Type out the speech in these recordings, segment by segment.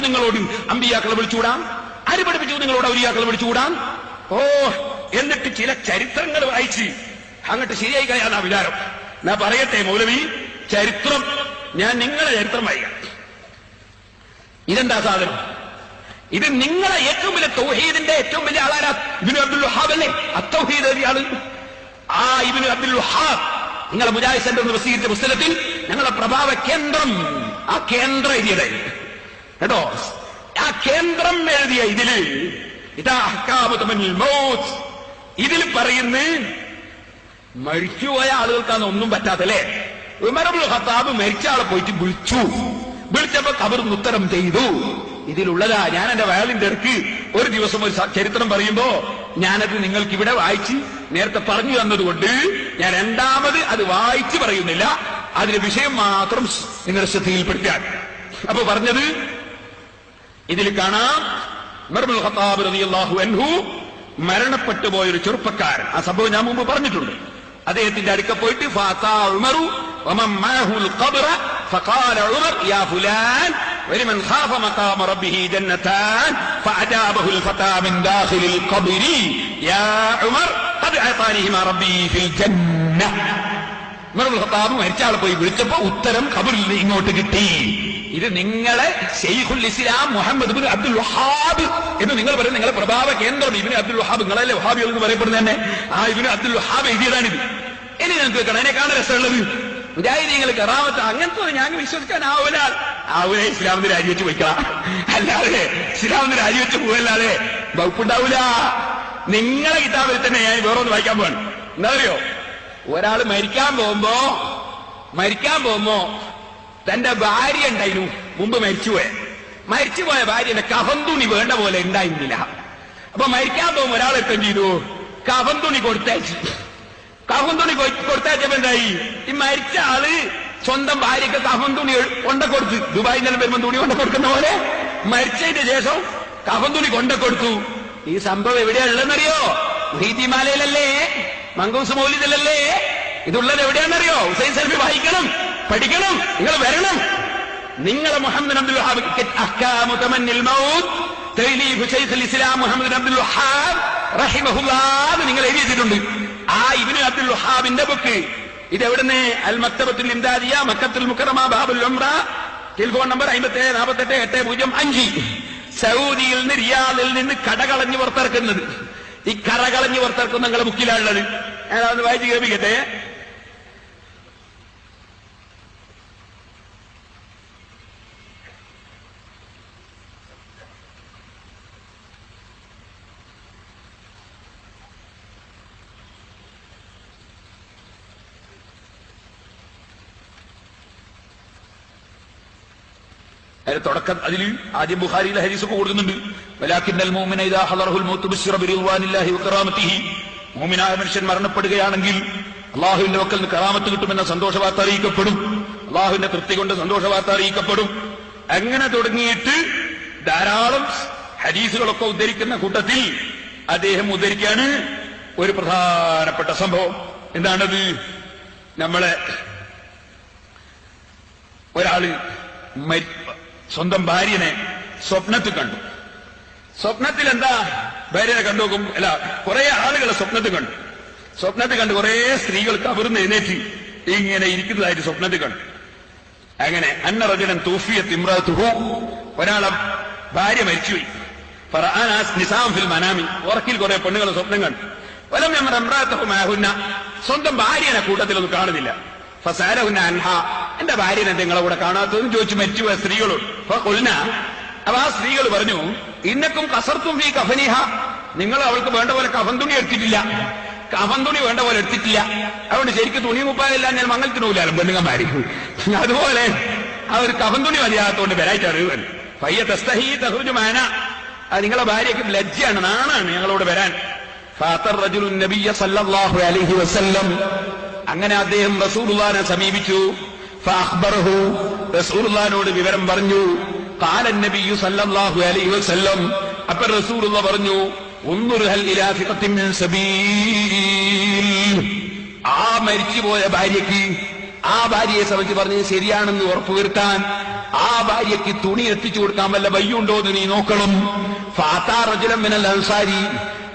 നിങ്ങളോട് അമ്പിയാക്കളെ വിളിച്ചുകൂടാൻ? ആര് പഠിപ്പിച്ചു നിങ്ങളോട് ഔലിയാക്കളെ വിളിച്ചുകൂടാൻ? ഓ, എന്നിട്ട് ചില ചരിത്രങ്ങൾ വായിച്ച് അങ്ങോട്ട് ശരിയായി കഴിയാന്നാ വിചാരം. ഞാൻ പറയട്ടെ മൗലവി, ചരിത്രം, ഞാൻ നിങ്ങളെ ചരിത്രം വായിക്കാം. ഇതെന്താ സാധനം? ഇത് നിങ്ങളെ ഏറ്റവും വലിയ തൗഹീദിന്റെ ഏറ്റവും വലിയ ആളാരാ? ഇബ്നു അബ്ദുൽ വഹാബ് അല്ലേ അത്തൗഹീദ് എഴുതിയ ആള്? ആ ഇബ്നു അബ്ദുൽ വഹാബ് നിങ്ങളെ മുജാഹിദ് സെന്റർ വസീയത്തിന്റെ പുസ്തകത്തിൽ ഞങ്ങളെ പ്രഭാവ കേന്ദ്രം, ആ കേന്ദ്രം എഴുതിയതായി കേട്ടോ. ആ കേന്ദ്രം എഴുതിയ ഇതില് ഇതാ അഹ്കാമു തമന്നിൽ മൗത്ത്, ഇതിൽ പറയുന്ന മരിച്ചുപോയ ആളുകൾക്കാണ് ഒന്നും പറ്റാത്തല്ലേ. ഉമർ ഇബ്നുൽ ഖത്താബ് മരിച്ച ആളെ പോയിട്ട് വിളിച്ചപ്പോ ഖബറിന് ഉത്തരം ചെയ്തു. ഇതിലുള്ളതാ. ഞാൻ എന്റെ വയലിന്റെ ഇടയ്ക്ക് ഒരു ദിവസം ഒരു ചരിത്രം പറയുമ്പോ ഞാനത് നിങ്ങൾക്ക് ഇവിടെ വായിച്ച് നേരത്തെ പറഞ്ഞു തന്നതുകൊണ്ട് ഞാൻ രണ്ടാമത് അത് വായിച്ച് പറയുന്നില്ല. അതിന്റെ വിഷയം മാത്രം നിങ്ങളുടെ ശ്രദ്ധയിൽപ്പെടുത്താൻ. അപ്പൊ പറഞ്ഞത് ഇതിൽ കാണാം, ഉമർ ഇബ്നുൽ ഖത്താബ് റളിയല്ലാഹു അൻഹു മരണപ്പെട്ടു പോയൊരു ചെറുപ്പക്കാരൻ. ആ സംഭവം ഞാൻ മുമ്പ് പറഞ്ഞിട്ടുണ്ട്. അദ്ദേഹത്തിന്റെ അടുക്ക പോയിട്ട് ഫാതാ ഉമറു വമൻ മഅഹുൽ ഖബ്റ ഫഖാല ഉമർ യാ ഫുലാൻ വലിമൻ ഖാഫ മഖാമ റബ്ബിഹി ജന്നതാൻ ഫഅജാബഹുൽ ഫതാ മിൻ ദാഖിലിൽ ഖബ്രി യാ ഉമർ ഖദ് അതാനിഹിമാ റബ്ബി ഫിൽ ജന്ന. ഉമർ ഇബ്നുൽ ഖത്താബ് മരിച്ച ആളെ പോയി വിളിച്ചപ്പോ ഉത്തരം ഖബറിൽ നിന്ന് ഇങ്ങോട്ട് കിട്ടി. ഇത് നിങ്ങളെ ശൈഖുൽ ഇസ്ലാം മുഹമ്മദ് ഇബ്നു അബ്ദുൽ വഹാബ് എന്ന് നിങ്ങൾ പറയുന്നത് നിങ്ങളെ പ്രഭാവ കേന്ദ്രം ഇബ്നു അബ്ദുൽ വഹാബ്, നിങ്ങളല്ലേ വഹാബികൾ എന്ന് പറയപ്പെടുന്നത് തന്നെ. ആ ഇബ്നു അബ്ദുൽ വഹാബ് എഴുതിയതാണിത്. ഇനി നിങ്ങൾക്ക് കേൾക്കണം, അതിനെക്കാണ് രസമുള്ളത്. മുജാഹിദീങ്ങൾ കറാമത്ത് അങ്ങനത്തെ ഞങ്ങൾ വിശ്വസിക്കാനാവൂല. ഇസ്ലാമിന് രാജിവെച്ച് പോയിക്കാം, അല്ലാതെ ഇസ്ലാമിന് രാജിവെച്ച് പോവല്ലാതെ വകുപ്പുണ്ടാവൂല. നിങ്ങളെ കിതാബിൽ തന്നെ ഞാൻ വേറൊന്ന് വായിക്കാൻ പോവാണ്. എന്താ അറിയോ, ഒരാൾ മരിക്കാൻ പോകുമ്പോ തന്റെ ഭാര്യ ഉണ്ടായിരുന്നു, മുമ്പ് മരിച്ചുപോയ ഭാര്യന്റെ കഫൻ തുണി വേണ്ട പോലെ ഉണ്ടായിരുന്നില്ല. അപ്പൊ മരിക്കാൻ പോകുമ്പോ ഒരാൾ എന്ത് ചെയ്തു, കഫൻ തുണി കൊടുത്തയച്ചു. കൊടുത്തയച്ചപ്പോ എന്തായി, ഈ മരിച്ച ആള് സ്വന്തം ഭാര്യക്ക് കഫൻ തുണി കൊണ്ടക്കൊടുത്തു. ദുബായിൽ നിന്ന് വരുമ്പോ തുണി കൊണ്ടക്കൊടുക്കുന്ന പോലെ മരിച്ചതിന് ശേഷം കഫൻ തുണി കൊണ്ടക്കൊടുത്തു. ഈ സംഭവം എവിടെയാ ഉള്ളതെന്നറിയോ? ഹീതിമാലയിലല്ലേ, മങ്കൂസ് മൗലിദിലല്ലേ. ഇതുള്ളത് എവിടെയാണെന്നറിയോ? ഹുസൈൻ സൽഫി വായിക്കണം, പഠിക്കണം, നിങ്ങൾ വരണം. നിങ്ങളെ മുഹമ്മദ് അബ്ദുൽ വഹാബ് അഹ്കാമു തമന്നിൽ മൗത്ത് തൗലീഫ് ശൈഖുൽ ഇസ്ലാം മുഹമ്മദ് അബ്ദുൽ വഹാബ് റഹിമഹുല്ലാഹ് നിങ്ങൾ എഴുതിയിട്ടുണ്ട്. ആ ഇബ്നു അബ്ദുൽ വഹാബിന്റെ ബുക്ക് ഇതെവിടുന്ന്? അൽ മക്തബത്തുൽ ഇംദാദിയ, മക്കത്തുൽ മുക്കറമ, ബാബുൽ ഉംറ, ടെലിഫോൺ നമ്പർ 57488005. സൗദിയിൽ നിന്ന്, റിയാദിൽ നിന്ന് കടകളഞ്ഞ് പുറത്തിറക്കുന്നത്. ഈ കറകളഞ്ഞ് പുറത്തിറക്കുന്ന നിങ്ങളുടെ ബുക്കിലാണുള്ളത്. ഞാനതൊന്ന് വായിച്ച് കേൾപ്പിക്കട്ടെ. അതിന്റെ തുടക്കം അതിൽ ആദ്യം ബുഖാരിയിലെ ഹദീസൊക്കെ കൊടുക്കുന്നുണ്ട്. വലാകിന്നൽ മുഅ്മിന ഇദാ ഹളറഹുൽ മൗത്ത് ബിശ്റ ബിറിദ്വാനില്ലാഹി വകറാമത്തിഹി. മുഅ്മിനായ മനുഷ്യൻ മരണപ്പെടുകയാണെങ്കിൽ അല്ലാഹുവിന്റെ വക്കൽ നിന്ന് കറാമത്ത് കിട്ടുമെന്ന സന്തോഷവാർത്ത അറിയിക്കപ്പെടും. അല്ലാഹുവിന്റെ തൃപ്തി കൊണ്ട് സന്തോഷവാർത്ത അറിയിക്കപ്പെടും. അങ്ങനെ തുടങ്ങിയിട്ട് ധാരാളം ഹദീസുകളൊക്കെ ഉദ്ധരിക്കുന്ന കൂട്ടത്തിൽ അദ്ദേഹം ഉദ്ധരിക്കാണ് ഒരു പ്രധാനപ്പെട്ട സംഭവം. എന്താണത്? നമ്മളെ ഒരാള് സ്വന്തം ഭാര്യനെ സ്വപ്നത്തിൽ കണ്ടു. സ്വപ്നത്തിൽ എന്താ? ഭാര്യനെ കണ്ടുനോക്കും, അല്ല, കുറെ ആളുകളെ സ്വപ്നത്തിൽ കണ്ടു. കുറെ സ്ത്രീകൾ കവർന്ന് എഴുന്നേറ്റ് ഇങ്ങനെ ഇരിക്കുന്നതായിട്ട് സ്വപ്നത്തിൽ കണ്ടു. അങ്ങനെ അന്ന റജുലൻ തൂഫിയത്ത് ഇംറഅതുഹു, ഒരാളെ ഭാര്യ മരിച്ചുപോയി. നിസാം ഫിൽ മനാമി, ഉറക്കിൽ കുറെ പെണ്ണുകളെ സ്വപ്നം കണ്ടു. വലം യമറ ഇംറഅതുഹു മഅഹുന്ന, സ്വന്തം ഭാര്യനെ കൂട്ടത്തിലൊന്നും കാണുന്നില്ല. ഫസഅലഹുന്ന അൻഹ, എന്റെ ഭാര്യനെ നിങ്ങളെ കൂടെ കാണാത്തതെന്ന് ചോദിച്ചു മരിച്ചുപോയ സ്ത്രീകളോട്. ഫഖുൽന, അപ്പൊ ആ സ്ത്രീകൾ പറഞ്ഞു, ഇന്നക്കും കസർത്തും ഫീ കഫനിഹ, നിങ്ങൾ അവൾക്ക് വേണ്ട പോലെ കഫൻ തുണി എടുത്തിട്ടില്ല. അതുകൊണ്ട് ശരിക്കും തുണി മുപ്പായില്ല, ഞാൻ മംഗലത്തിനൂലാലും പെണ്ണുങ്ങന്മാരിക്കും. അതുപോലെ അവർ കഫൻ തുണി മതിയാകത്തോണ്ട് വരായിട്ടാണ്. പയ്യ തസ്തഹീ തഖ്റുജു മാന, അത് നിങ്ങളെ ഭാര്യയ്ക്ക് ലജ്ജയാണ്, നാണാണ് ഞങ്ങളോട് വരാൻ. ഫഅതർ റജുലുൻ നബിയ്യ സല്ലല്ലാഹു അലൈഹി വസല്ലം, അങ്ങനെ അദ്ദേഹം റസൂലുള്ളാഹിനെ സമീപിച്ചു. ഫഅഖ്ബറഹു, റസൂലുള്ളാഹിനോട് വിവരം പറഞ്ഞു. ഖാല നബിയ്യു സല്ലല്ലാഹു അലൈഹി വസല്ലം, അപ്പോൾ റസൂലുള്ളാഹി പറഞ്ഞു, ഉൻദുർ ഹൽ ഇലാ ഫിഖത്തിൻ മിൻ സബീൽ, ആ മരിച്ചുപോയ ഭാര്യയ്ക്ക്, ആ ഭാര്യയെ സംബന്ധിച്ച് പറഞ്ഞത് ശരിയാണെന്ന് ഉറപ്പുവരുത്താൻ ആ ഭാര്യയ്ക്ക് തുണി എത്തിച്ചു കൊടുക്കാൻ വല്ല വയ്യുണ്ടോ എന്ന് നീ നോക്കണം. ഫാത്താ റജുലൻ മിനൽ അൻസാരി,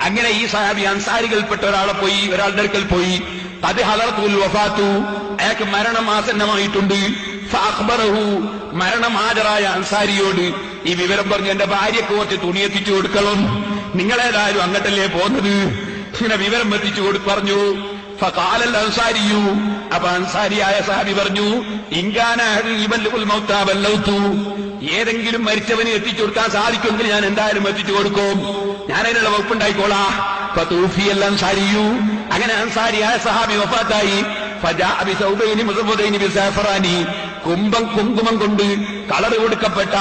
അങ്ങനെ ഈ സഹാബി അൻസാരികൾപ്പെട്ട ഒരാളുടെ അടുക്കൽ പോയി. ഖദ് ഹദറത്തുൽ വഫാത്തു, അയാൾക്ക് മരണം ആസന്നമായിട്ടുണ്ട്. ഫഅഖ്ബറഹു, മരണം ഹാജരായ അൻസാരിയോട് ഈ വിവരം പറഞ്ഞു, എന്റെ ഭാര്യയ്ക്ക് കുറച്ച് തുണി എത്തിച്ചു കൊടുക്കണം, നിങ്ങളേതായാലും അങ്ങോട്ടല്ലേ പോകുന്നത്, ഇങ്ങനെ വിവരം എത്തിച്ചു പറഞ്ഞു. ഫഖാലൽ അൻസാരിയു, അപ്പൊ അൻസാരിയായ സഹാബി പറഞ്ഞു, ഇൻകാന യുബല്ലിഗുൽ മൗത ബല്ലൗതു, ഏതെങ്കിലും മരിച്ചവന് എത്തിച്ചു കൊടുക്കാൻ സാധിക്കുമെങ്കിൽ ഞാൻ എന്തായാലും എത്തിച്ചു കൊടുക്കും, ഞാൻ അതിനുള്ള വകുപ്പുണ്ടായിക്കോളാം. ഫതൂഫിയൽ അൻസാരിയു, അങ്ങനെ അൻസാരിയായ സഹാബി വഫാത്തായി. ഫജാഅ ബിസൗബൈനി മുസവ്വദൈനി ബിസഫറാനി, കുങ്കുമം കൊണ്ട് കളർ കൊടുക്കപ്പെട്ട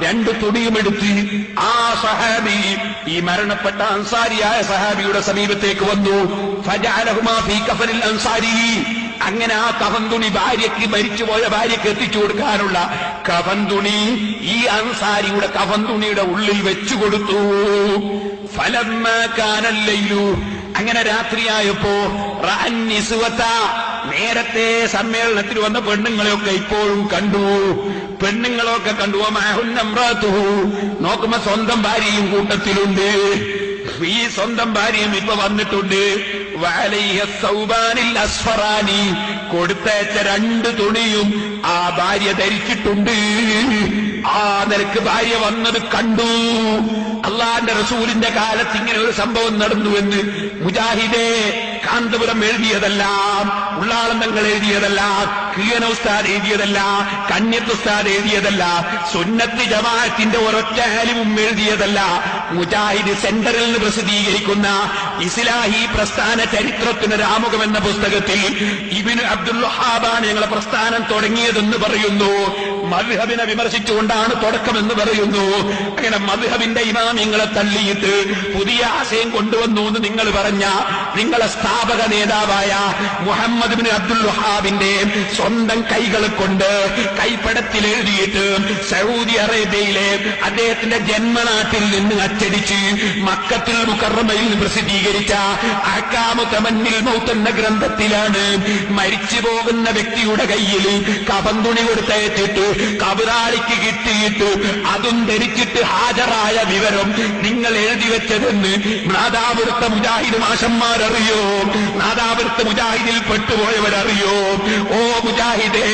2 തുണിയും എടുത്ത് ആ സഹാബി ഈ മരണപ്പെട്ട അൻസാരിയായ സഹാബിയുടെ സമീപത്തേക്ക് വന്നു. ഫജഅലഹുമാ ഫീ കഫനിൽ അൻസാരി, അങ്ങനെ ആ കഫൻ തുണി ഭാര്യയ്ക്ക്, മരിച്ചുപോയ ഭാര്യയ്ക്ക് എത്തിച്ചു കൊടുക്കാനുള്ള കഫൻ തുണി ഈ അൻസാരിയുടെ കഫൻ തുണിയുടെ ഉള്ളിൽ വെച്ചു കൊടുത്തു. ഫലമ്മാ കാനൽ ലൈലു, അങ്ങനെ രാത്രിയായപ്പോ റഅൻ നിസ്വത, നേരത്തെ സമ്മേളനത്തിൽ വന്ന പെണ്ണുങ്ങളെയൊക്കെ ഇപ്പോഴും കണ്ടു, പെണ്ണുങ്ങളൊക്കെ കണ്ടു. മഅഹുന്നംറാതുഹു, നോക്കുമ്പോ സ്വന്തം ഭാര്യയും കൂട്ടത്തിലുണ്ട്. ഈ സ്വന്തം ഭാര്യയും ഇപ്പൊ വന്നിട്ടുണ്ട്. വഅലൈഹി സൗബാനിൽ അസ്ഫറാനി, കൊടുത്തയച്ച 2 തുണിയും ആ ഭാര്യ ധരിച്ചിട്ടുണ്ട്. ആ നിലക്ക് ഭാര്യ വന്നത് കണ്ടു. അള്ളാന്റെ റസൂലിന്റെ കാലത്ത് ഇങ്ങനെ ഒരു സംഭവം നടന്നുവെന്ന് മുജാഹിദേ കാന്തപുരം എഴുതിയതല്ല, ഉള്ളാളന്തങ്ങൾ എഴുതിയതല്ല, കിയന ഉസ്താദ് എഴുതിയതല്ല, കണ്യത്ത് ഉസ്താദ് എഴുതിയതല്ല, സുന്നത്ത് ജമാഅത്തിന്റെ ഒരൊറ്റ ആലിമും എഴുതിയതല്ല. മുജാഹിദ് സെന്ററിൽ നിന്ന് പ്രസിദ്ധീകരിക്കുന്ന ഇസ്ലാഹി പ്രസ്ഥാന ചരിത്രത്തിനൊരു ആമുഖം എന്ന പുസ്തകത്തിൽ ഇബ്നു അബ്ദുൽ വഹാബാണ് ഞങ്ങളെ പ്രസ്ഥാനം തുടങ്ങിയതെന്ന് പറയുന്നു. മദ്ഹബിനെ വിമർശിച്ചുകൊണ്ടാണ് തുടക്കമെന്ന് പറയുന്നു. അങ്ങനെ മദ്ഹബിന്റെ ഇമാമിങ്ങളെ തള്ളിയിട്ട് പുതിയ ആശയം കൊണ്ടുവന്നു എന്ന് നിങ്ങൾ പറഞ്ഞ നിങ്ങളെ സ്ഥാപക നേതാവായ മുഹമ്മദ് ഇബ്നു അബ്ദുൽ വഹാബിന്റെ സ്വന്തം കൈകളെ കൊണ്ട് കൈപ്പടത്തിൽ എഴുതിയിട്ട് സൗദി അറേബ്യയിലെ അദ്ദേഹത്തിന്റെ ജന്മനാട്ടിൽ നിന്ന് അച്ചടിച്ച് മക്കത്തുൽ മുകറമയിൽ പ്രസിദ്ധീകരിച്ച അഹ്കാമു തമന്നിൽ മൗത്ത് എന്ന ഗ്രന്ഥത്തിലാണ് മരിച്ചു പോകുന്ന വ്യക്തിയുടെ കയ്യിൽ കഫൻ തുണി കൊടുത്തയച്ചിട്ട് കബറാളിക്ക് കിട്ടിയിട്ട് അതും ധരിച്ചിട്ട് ഹാജരായ വിവരം നിങ്ങൾ എഴുതി വെച്ചതെന്ന് നാദാപുരത്തെ മുജാഹിദ് മാഷന്മാരറിയോ? നാദാപുരത്തെ മുജാഹിദിൽ പെട്ടുപോയവരറിയോ? ഓ മുജാഹിദേ,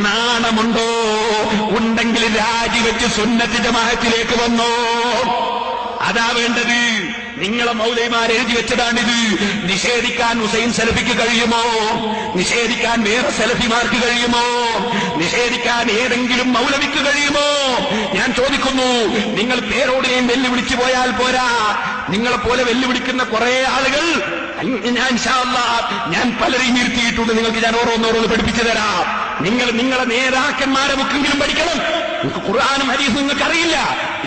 നാണമുണ്ടോ? ഉണ്ടെങ്കിൽ രാജിവെച്ച് സുന്നത്ത് ജമാഅത്തിലേക്ക് വന്നോ. അതാ വേണ്ടത്. നിങ്ങളെ മൗലവിമാർ എഴുതി വെച്ചതാണിത്. നിഷേധിക്കാൻ ഹുസൈൻ സലഫിക്ക് കഴിയുമോ? നിഷേധിക്കാൻ വേറെ സലഫിമാർക്ക് കഴിയുമോ? നിഷേധിക്കാൻ ഏതെങ്കിലും മൗലവിക്ക് കഴിയുമോ? ഞാൻ ചോദിക്കുന്നു. നിങ്ങൾ പേരോടിനെയും വെല്ലുവിളിച്ചു പോയാൽ പോരാ. നിങ്ങളെപ്പോലെ വെല്ലുവിളിക്കുന്ന കുറെ ആളുകൾ ഞാൻ പലരെയും ഇരുത്തിയിട്ടുണ്ട്. നിങ്ങൾക്ക് ഞാൻ ഓരോന്നോരോന്ന് പഠിപ്പിച്ചു തരാം. നിങ്ങളെ നേതാക്കന്മാരെ മുക്കെങ്കിലും പഠിക്കണം. നിങ്ങൾക്ക് ഖുർആനും ഹദീസും നിങ്ങൾക്ക് അറിയില്ല,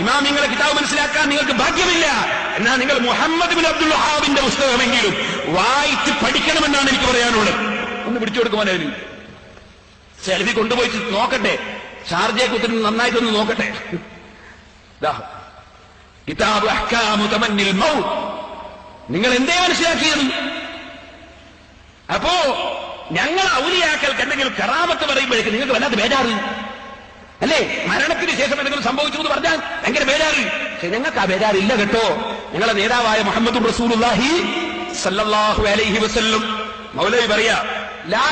ഇമാമിങ്ങളെ കിതാബ് മനസ്സിലാക്കാൻ നിങ്ങൾക്ക് ഭാഗ്യമില്ല. എന്നാൽ നിങ്ങൾ മുഹമ്മദ് ബിൻ അബ്ദുൽ വഹാബിന്റെ പുസ്തകമെങ്കിലും വായിച്ച് പഠിക്കണമെന്നാണ് എനിക്ക് പറയാനുള്ളത്. ഒന്ന് പിടിച്ചു കൊടുക്കുവാൻ അതിന് സെൽഫി കൊണ്ടുപോയി നോക്കട്ടെ, ഷാർജയെ കുത്തിട്ട് നന്നായിട്ടൊന്ന് നോക്കട്ടെ. കിതാബ് അഹ്കാമു തമന്നിൽ മൗത്ത്. നിങ്ങൾ എന്തേ മനസ്സിലാക്കിയത്? അപ്പോ ഞങ്ങൾ ഔലിയാക്കൾക്ക് എന്തെങ്കിലും കറാമത്ത് പറയുമ്പോഴേക്ക് നിങ്ങൾക്ക് വല്ലാതെ ബേജാറ് അല്ലേ? മരണത്തിന് ശേഷം എന്തെങ്കിലും സംഭവിച്ചു എന്ന് പറഞ്ഞാൽ ഭയങ്കര ബേജാറ്. പക്ഷെ ഞങ്ങൾക്ക് ആ ബേജാറില്ല കേട്ടോ. ഞങ്ങളെ നേതാവായ മുഹമ്മദ് റസൂലുള്ളാഹി സല്ലല്ലാഹു അലൈഹി വസല്ലം മൗലവി പറയാ, ലാ